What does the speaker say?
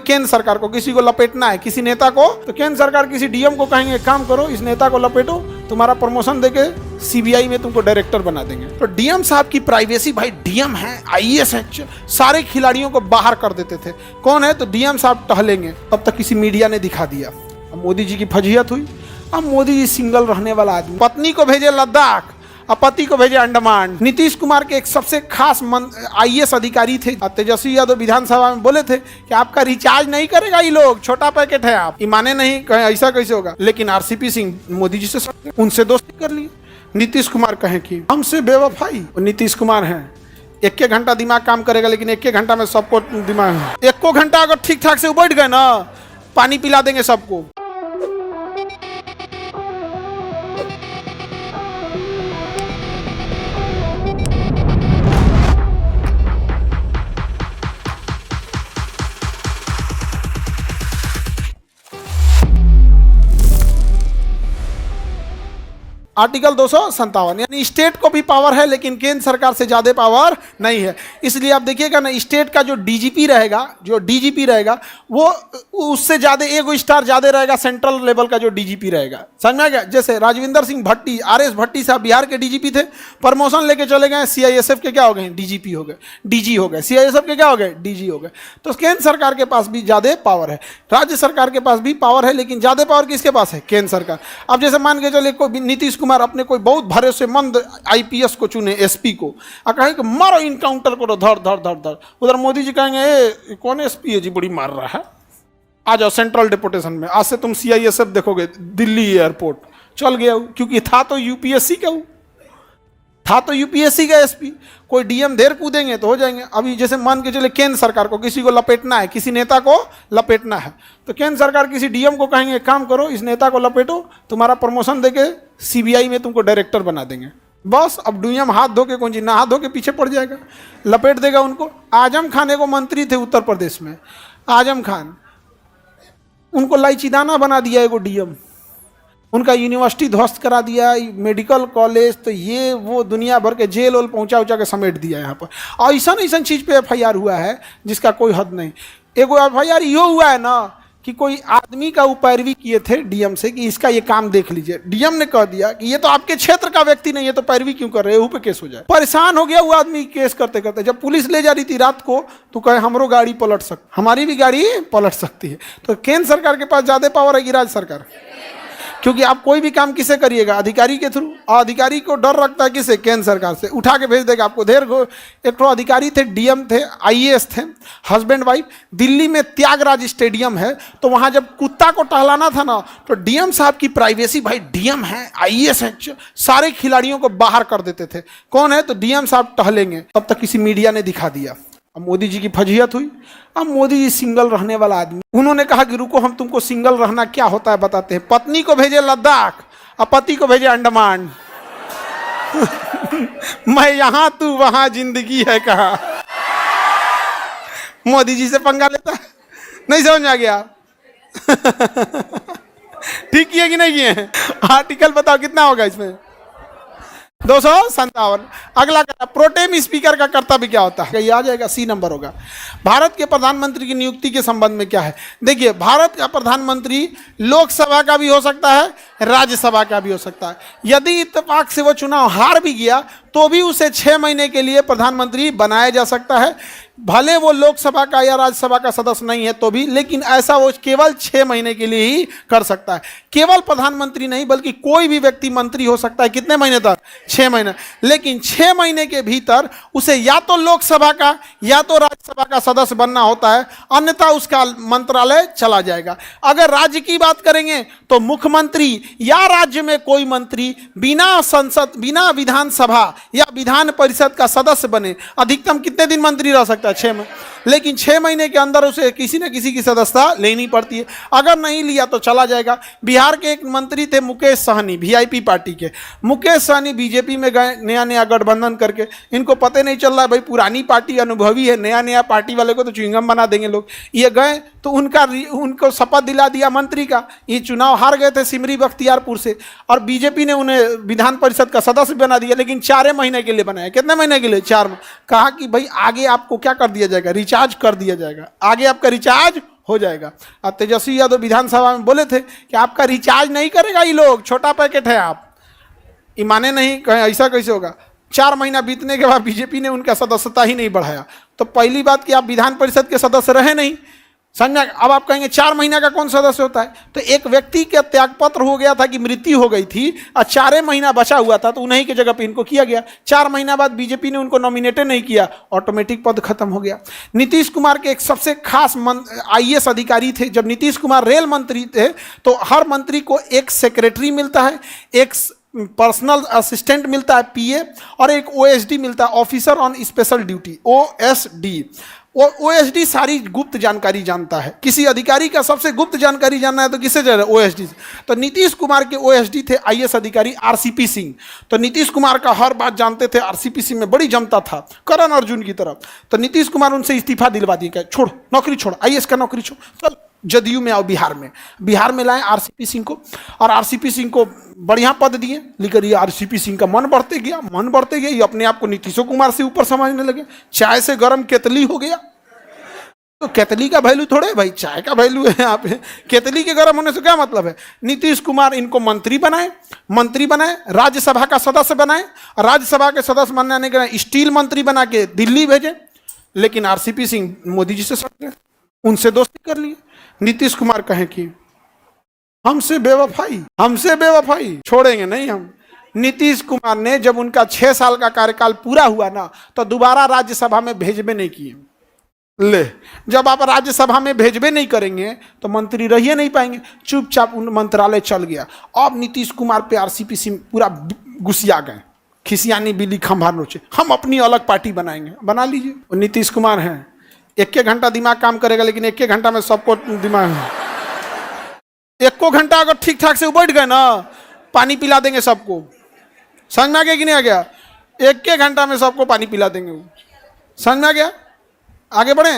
केंद्र सरकार को किसी को लपेटना है, किसी नेता को, तो केंद्र सरकार किसी डीएम को कहेंगे काम करो, इस नेता को लपेटो, तुम्हारा प्रमोशन देके सीबीआई में तुमको डायरेक्टर बना देंगे। तो डीएम साहब की प्राइवेसी, भाई डीएम है, आईएएस है, सारे खिलाड़ियों को बाहर कर देते थे। कौन है? तो डीएम साहब टहलेंगे। तब तक किसी मीडिया ने दिखा दिया। अब मोदी जी की फजीहत हुई। अब मोदी जी सिंगल रहने वाला आदमी, पत्नी को भेजे लद्दाख, अब पति को भेजे अंडमान। नीतीश कुमार के एक सबसे खास आईएएस अधिकारी थे, तेजस्वी यादव विधानसभा में बोले थे कि आपका रिचार्ज नहीं करेगा ये लोग, छोटा पैकेट है आप, ये माने नहीं, कहे ऐसा कैसे होगा। लेकिन आरसीपी सिंह मोदी जी से उनसे दोस्ती कर ली। नीतीश कुमार कहें कि हमसे बेवफाई। नीतीश कुमार हैं, एक घंटा दिमाग काम करेगा, लेकिन एक घंटा में सबको दिमाग, एक घंटा अगर ठीक ठाक से बैठ गए ना, पानी पिला देंगे सबको। आर्टिकल 257, यानी स्टेट को भी पावर है लेकिन केंद्र सरकार से ज्यादा पावर नहीं है। इसलिए आप देखिएगा ना, स्टेट का जो डीजीपी रहेगा, वो उससे ज्यादा एगो स्टार ज्यादा रहेगा सेंट्रल लेवल का जो डीजीपी रहेगा। समझ में आ गया? जैसे राजविंदर सिंह भट्टी, आरएस भट्टी साहब बिहार के डीजीपी थे, प्रमोशन लेके चले गए, सीआईएसएफ के क्या हो गए? डीजीपी हो गए, डीजी हो गए। सीआईएसएफ के क्या हो गए? डीजी हो गए। तो केंद्र सरकार के पास भी ज्यादा पावर है, राज्य सरकार के पास भी पावर है, लेकिन ज्यादा पावर किसके पास है? केंद्र सरकार। अब जैसे मान के चले कोई नीतीश कुमार अपने कोई बहुत भरोसेमंद आईपीएस को चुने, एसपी को, और कहे कि मारो, इनकाउंटर करो, धर धर धर धर। उधर मोदी जी कहेंगे ए कौन एसपी है जी, बड़ी मार रहा है, आ जाओ सेंट्रल डिपोटेशन में, आज से तुम सीआईएसएफ देखोगे दिल्ली एयरपोर्ट। चल गया, क्योंकि था तो यूपीएससी का एसपी। कोई डीएम देर कूदेंगे तो हो जाएंगे। अभी जैसे मान के चले केंद्र सरकार को किसी को लपेटना है, किसी नेता को लपेटना है, तो केंद्र सरकार किसी डीएम को कहेंगे काम करो, इस नेता को लपेटो, तुम्हारा प्रमोशन देके सीबीआई में तुमको डायरेक्टर बना देंगे। बस अब डीएम हाथ धो के, कौन जी ना हाथ धो के पीछे पड़ जाएगा, लपेट देगा उनको। आजम खान को मंत्री थे उत्तर प्रदेश में, आजम खान, उनको लाइची दाना बना दिया एगो डीएम, उनका यूनिवर्सिटी ध्वस्त करा दिया, मेडिकल कॉलेज, तो ये वो दुनिया भर के जेल वोल पहुंचा के समेट दिया यहाँ पर। और ऐसा चीज़ पे एफआईआर हुआ है जिसका कोई हद नहीं। एगो एफआईआर यो हुआ है ना कि कोई आदमी का पैरवी किए थे डीएम से कि इसका ये काम देख लीजिए। डीएम ने कह दिया कि ये तो आपके क्षेत्र का व्यक्ति नहीं है, तो पैरवी क्यों कर रहे हो, पे केस हो जाए। परेशान हो गया वो आदमी केस करते करते। जब पुलिस ले जा रही थी रात को, तो कहे हमरो गाड़ी पलट सकती, हमारी भी गाड़ी पलट सकती है। तो केंद्र सरकार के पास ज्यादा पावर है कि राज्य सरकार? क्योंकि आप कोई भी काम किसे करिएगा? अधिकारी के थ्रू। और अधिकारी को डर रखता है किसे? केंद्र सरकार से। उठा के भेज देगा आपको। एक तो अधिकारी थे, डीएम थे, आईएएस थे, हस्बैंड वाइफ। दिल्ली में त्यागराज स्टेडियम है, तो वहां जब कुत्ता को टहलाना था ना, तो डीएम साहब की प्राइवेसी, भाई डीएम है, आईएएस है, सारे खिलाड़ियों को बाहर कर देते थे। कौन है? तो डीएम साहब टहलेंगे। तब तक किसी मीडिया ने दिखा दिया। अब मोदी जी की फजीहत हुई। अब मोदी जी सिंगल रहने वाला आदमी, उन्होंने कहा कि रुको, हम तुमको सिंगल रहना क्या होता है बताते हैं। पत्नी को भेजे लद्दाख और पति को भेजे अंडमान। मैं यहां तू वहां, जिंदगी है कहा। मोदी जी से पंगा लेता है, नहीं समझ में आ गया? ठीक किए कि नहीं किए? आर्टिकल बताओ कितना होगा इसमें? 257। अगला प्रोटेम स्पीकर का कर्तव्य क्या होता है? ये आ जाएगा, सी नंबर होगा। भारत के प्रधानमंत्री की नियुक्ति के संबंध में क्या है? देखिए, भारत का प्रधानमंत्री लोकसभा का भी हो सकता है, राज्यसभा का भी हो सकता है। यदि इत्तेफाक से वो चुनाव हार भी गया तो भी उसे 6 महीने के लिए प्रधानमंत्री बनाया जा सकता है। भले वो लोकसभा का या राज्यसभा का सदस्य नहीं है तो भी, लेकिन ऐसा वो केवल 6 महीने के लिए ही कर सकता है। केवल प्रधानमंत्री नहीं बल्कि कोई भी व्यक्ति मंत्री हो सकता है। कितने महीने तक? 6 महीने। लेकिन 6 महीने के भीतर उसे या तो लोकसभा का या तो राज्यसभा का सदस्य बनना होता है, अन्यथा उसका मंत्रालय चला जाएगा। अगर राज्य की बात करेंगे तो मुख्यमंत्री या राज्य में कोई मंत्री बिना संसद, बिना विधानसभा या विधान परिषद का सदस्य बने, अधिकतम कितने दिन मंत्री रह सकता है? 6 महीने। लेकिन 6 महीने के अंदर उसे किसी न किसी की सदस्यता लेनी पड़ती है। अगर नहीं लिया तो चला जाएगा। बिहार के एक मंत्री थे मुकेश सहनी, वीआईपी पार्टी के। मुकेश सहनी बीजेपी में गए नया नया गठबंधन करके। इनको पता नहीं चल रहा है भाई, पुरानी पार्टी अनुभवी है, नया नया पार्टी वाले को तो च्युइंगम बना देंगे लोग। ये गए तो उनको शपथ दिला दिया मंत्री का। ये चुनाव हार गए थे सिमरी बख्तियारपुर से, और बीजेपी ने उन्हें विधान परिषद का सदस्य बना दिया, लेकिन 4 महीने के लिए बनाया। कितने महीने के लिए? 4। कहा कि भाई आगे आपको क्या कर दिया जाएगा? रिचार्ज कर दिया जाएगा, आगे आपका रिचार्ज हो जाएगा। और तेजस्वी यादव विधानसभा में बोले थे कि आपका रिचार्ज नहीं करेगा ये लोग, छोटा पैकेट है आप, ये माने नहीं, कहें ऐसा कैसे होगा। 4 महीना बीतने के बाद बीजेपी ने उनका सदस्यता ही नहीं बढ़ाया। तो पहली बात कि आप विधान परिषद के सदस्य रहे नहीं, समझा। अब आप कहेंगे 4 महीना का कौन सदस्य होता है, तो एक व्यक्ति के त्यागपत्र हो गया था कि मृत्यु हो गई थी और 4 महीना बचा हुआ था, तो उन्हीं की जगह पे इनको किया गया। 4 महीना बाद बीजेपी ने उनको नॉमिनेट नहीं किया, ऑटोमेटिक पद खत्म हो गया। नीतीश कुमार के एक सबसे खास IAS अधिकारी थे। जब नीतीश कुमार रेल मंत्री थे तो हर मंत्री को एक सेक्रेटरी मिलता है, एक पर्सनल असिस्टेंट मिलता है PA, और एक OSD मिलता है, officer on special duty, OSD। OSD सारी गुप्त जानकारी जानता है। किसी अधिकारी का सबसे गुप्त जानकारी जानना है तो किससे जाना, OSD से। तो नीतीश कुमार के OSD थे IAS अधिकारी RCP सिंह। तो नीतीश कुमार का हर बात जानते थे। RCP सिंह में बड़ी जमता था, करण अर्जुन की तरफ। तो नीतीश कुमार उनसे इस्तीफा दिलवा दिया, छोड़ नौकरी छोड़, IAS का नौकरी छोड़, चल जदयू में आओ। बिहार में लाए RCP सिंह को, और RCP सिंह को बढ़िया पद दिए। लेकिन ये RCP सिंह का मन बढ़ते गया, ये अपने आप को नीतीश कुमार से ऊपर समझने लगे। चाय से गर्म केतली हो गया। तो केतली का वैल्यू थोड़े भाई, चाय का वैल्यू है यहाँ पे। केतली के गर्म होने से क्या मतलब है। नीतीश कुमार इनको मंत्री बनाए, राज्यसभा का सदस्य बनाए, राज्यसभा के सदस्य बनाने के स्टील मंत्री बना के दिल्ली भेजे। लेकिन RCP सिंह मोदी जी से सट गए, उनसे दोस्ती कर लिए। नीतीश कुमार कहें कि हमसे बेवफाई छोड़ेंगे नहीं हम। नीतीश कुमार ने जब उनका 6 साल का कार्यकाल पूरा हुआ ना, तो दोबारा राज्यसभा में भेजबे नहीं किए। ले, जब आप राज्यसभा में भेजबे नहीं करेंगे तो मंत्री रहिए नहीं पाएंगे, चुपचाप उन मंत्रालय चल गया। अब नीतीश कुमार पे RCP सिंह पूरा गुस्सिया गए, खिसियानी बिल्ली खंभा नोचे, हम अपनी अलग पार्टी बनाएंगे। बना लीजिए। और नीतीश कुमार हैं, 1 घंटा दिमाग काम करेगा, लेकिन 1 घंटा में सबको दिमाग, 1 घंटा अगर ठीक ठाक से बैठ गए ना, पानी पिला देंगे सबको। समझ में आ गया कि नहीं आ गया। 1 घंटा में सबको पानी पिला देंगे वो। समझ में आ गया। आगे बढ़े।